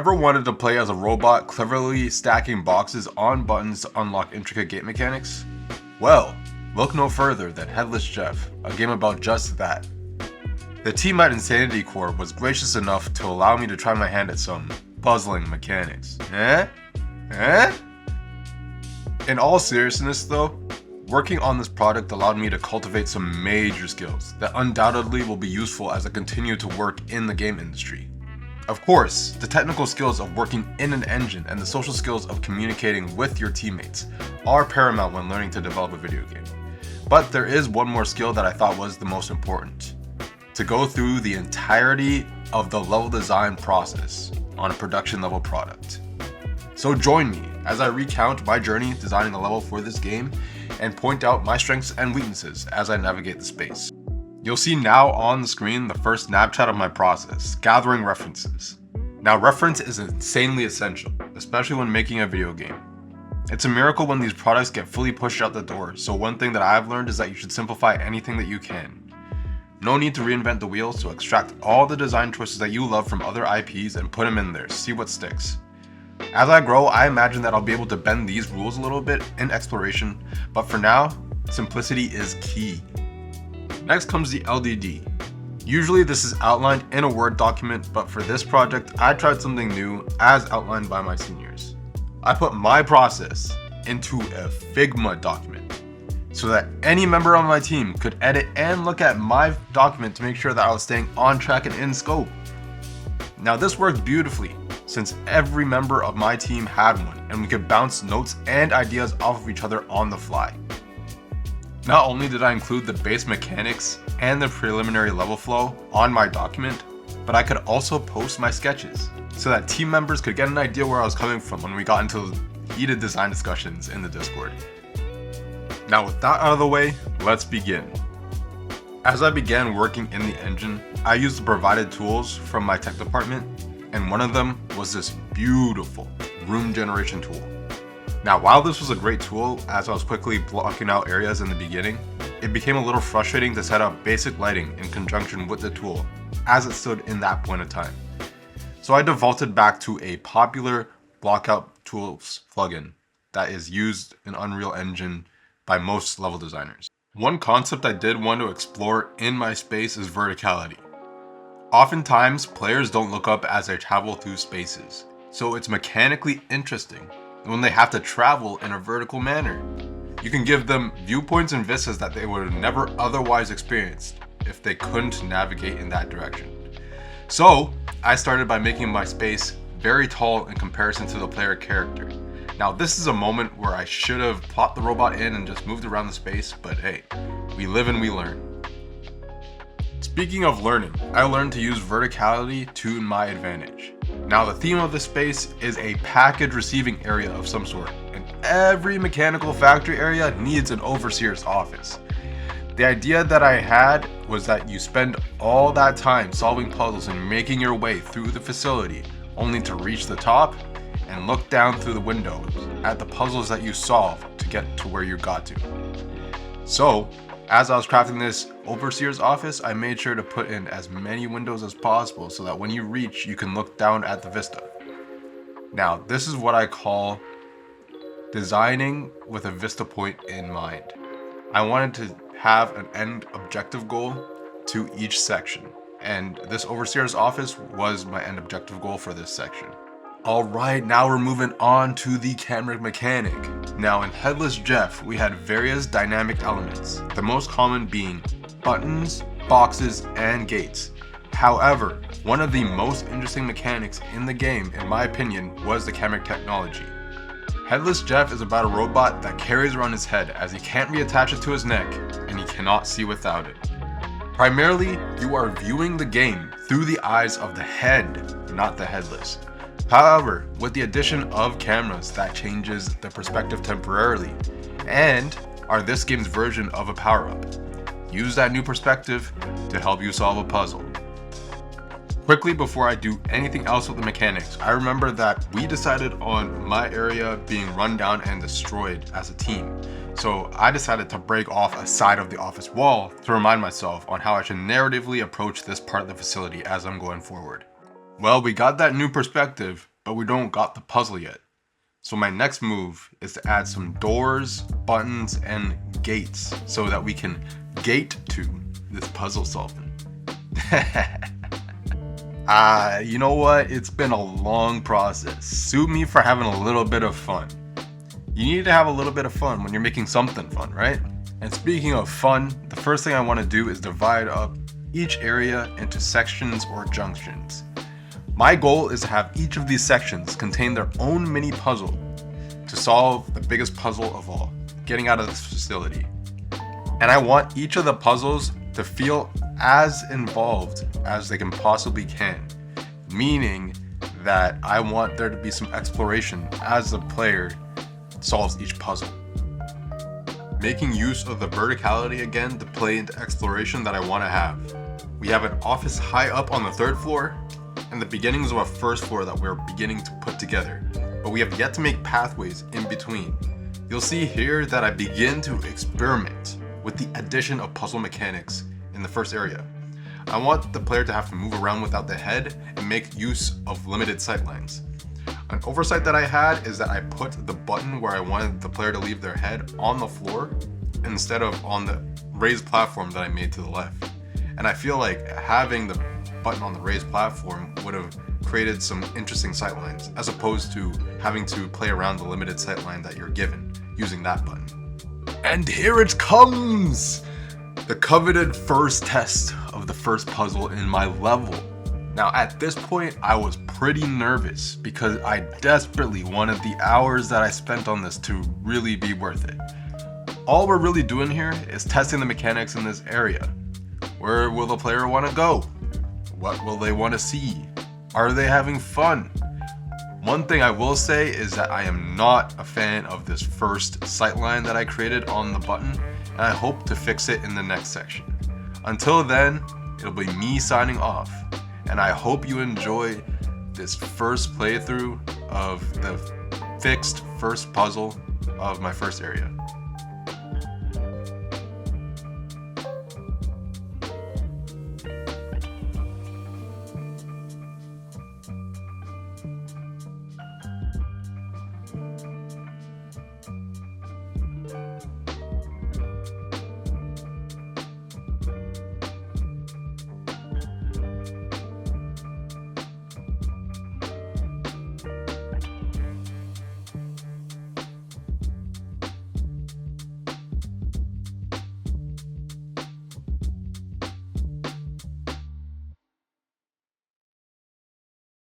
Ever wanted to play as a robot cleverly stacking boxes on buttons to unlock intricate game mechanics? Well, look no further than Headless Jeff, a game about just that. The team at Insanity Core was gracious enough to allow me to try my hand at some puzzling mechanics. In all seriousness though, working on this product allowed me to cultivate some major skills that undoubtedly will be useful as I continue to work in the game industry. Of course, the technical skills of working in an engine and the social skills of communicating with your teammates are paramount when learning to develop a video game. But there is one more skill that I thought was the most important: to go through the entirety of the level design process on a production level product. So join me as I recount my journey designing a level for this game and point out my strengths and weaknesses as I navigate the space. You'll see now on the screen the first snapshot of my process, gathering references. Now, reference is insanely essential, especially when making a video game. It's a miracle when these products get fully pushed out the door, so one thing that I've learned is that you should simplify anything that you can. No need to reinvent the wheel, so extract all the design choices that you love from other IPs and put them in there, see what sticks. As I grow, I imagine that I'll be able to bend these rules a little bit in exploration, but for now, simplicity is key. Next comes the LDD. Usually this is outlined in a Word document, but for this project, I tried something new as outlined by my seniors. I put my process into a Figma document so that any member on my team could edit and look at my document to make sure that I was staying on track and in scope. Now this worked beautifully since every member of my team had one and we could bounce notes and ideas off of each other on the fly. Not only did I include the base mechanics and the preliminary level flow on my document, but I could also post my sketches so that team members could get an idea where I was coming from when we got into heated design discussions in the Discord. Now with that out of the way, let's begin. As I began working in the engine, I used the provided tools from my tech department, and one of them was this beautiful room generation tool. Now, while this was a great tool, as I was quickly blocking out areas in the beginning, it became a little frustrating to set up basic lighting in conjunction with the tool, as it stood in that point of time. So I defaulted back to a popular blockout tools plugin that is used in Unreal Engine by most level designers. One concept I did want to explore in my space is verticality. Oftentimes, players don't look up as they travel through spaces, so it's mechanically interesting when they have to travel in a vertical manner. You can give them viewpoints and vistas that they would have never otherwise experienced if they couldn't navigate in that direction. So I started by making my space very tall in comparison to the player character. Now this is a moment where I should have plopped the robot in and just moved around the space, but hey, we live and we learn. Speaking of learning, I learned to use verticality to my advantage. Now the theme of this space is a package receiving area of some sort, and every mechanical factory area needs an overseer's office. The idea that I had was that you spend all that time solving puzzles and making your way through the facility, only to reach the top and look down through the windows at the puzzles that you solved to get to where you got to. So, as I was crafting this overseer's office, I made sure to put in as many windows as possible so that when you reach, you can look down at the vista. Now, this is what I call designing with a vista point in mind. I wanted to have an end objective goal to each section, and this overseer's office was my end objective goal for this section. Alright, now we're moving on to the camera mechanic. Now in Headless Jeff, we had various dynamic elements, the most common being buttons, boxes, and gates. However, one of the most interesting mechanics in the game, in my opinion, was the camera technology. Headless Jeff is about a robot that carries around his head as he can't reattach it to his neck, and he cannot see without it. Primarily, you are viewing the game through the eyes of the head, not the headless. However, with the addition of cameras, that changes the perspective temporarily, and are this game's version of a power-up. Use that new perspective to help you solve a puzzle. Quickly before I do anything else with the mechanics, I remember that we decided on my area being run down and destroyed as a team. So I decided to break off a side of the office wall to remind myself on how I should narratively approach this part of the facility as I'm going forward. Well, we got that new perspective, but we don't got the puzzle yet. So my next move is to add some doors, buttons, and gates so that we can gate to this puzzle solving. You know what? It's been a long process. Sue me for having a little bit of fun. You need to have a little bit of fun when you're making something fun, right? And speaking of fun, the first thing I want to do is divide up each area into sections or junctions. My goal is to have each of these sections contain their own mini puzzle to solve the biggest puzzle of all, getting out of this facility. And I want each of the puzzles to feel as involved as they can possibly can, meaning that I want there to be some exploration as the player solves each puzzle. Making use of the verticality again to play into exploration that I want to have. We have an office high up on the 3rd floor and the beginnings of a 1st floor that we're beginning to put together, but we have yet to make pathways in between. You'll see here that I begin to experiment with the addition of puzzle mechanics in the first area. I want the player to have to move around without the head and make use of limited sightlines. An oversight that I had is that I put the button where I wanted the player to leave their head on the floor instead of on the raised platform that I made to the left. And I feel like having the button on the raised platform would have created some interesting sightlines as opposed to having to play around the limited sightline that you're given using that button. And here it comes! The coveted first test of the first puzzle in my level. Now at this point I was pretty nervous because I desperately wanted the hours that I spent on this to really be worth it. All we're really doing here is testing the mechanics in this area. Where will the player want to go? What will they want to see? Are they having fun? One thing I will say is that I am not a fan of this first sightline that I created on the button, and I hope to fix it in the next section. Until then, it'll be me signing off, and I hope you enjoy this first playthrough of the fixed first puzzle of my first area.